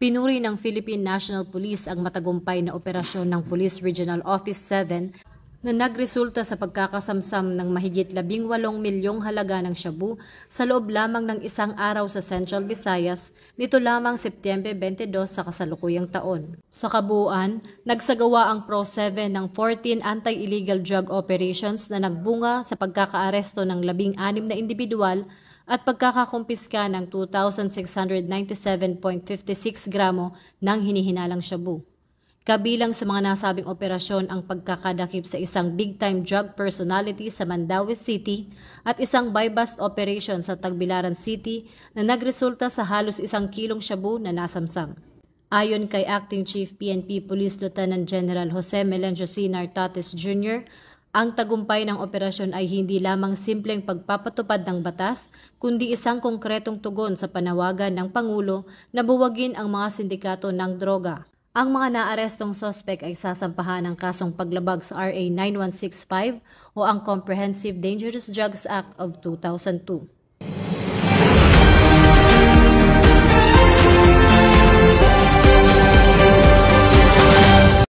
Pinuri ng Philippine National Police ang matagumpay na operasyon ng Police Regional Office 7 na nagresulta sa pagkakasamsam ng mahigit 18 milyong halaga ng shabu sa loob lamang ng isang araw sa Central Visayas nito lamang Setyembre 22 sa kasalukuyang taon. Sa kabuuan, nagsagawa ang PRO-7 ng 14 anti-illegal drug operations na nagbunga sa pagkakaaresto ng 16 na individual at pagkakakumpiska ng 2,697.56 gramo ng hinihinalang shabu. Kabilang sa mga nasabing operasyon ang pagkakadakip sa isang big-time drug personality sa Mandaue City at isang buy-bust operation sa Tagbilaran City na nagresulta sa halos 1 kilong shabu na nasamsam. Ayon kay Acting Chief PNP Police Lieutenant General Jose Melencio C. Nartates Jr., ang tagumpay ng operasyon ay hindi lamang simpleng pagpapatupad ng batas, kundi isang konkretong tugon sa panawagan ng Pangulo na buwagin ang mga sindikato ng droga. Ang mga naarestong sospek ay sasampahan ng kasong paglabag sa RA 9165 o ang Comprehensive Dangerous Drugs Act of 2002.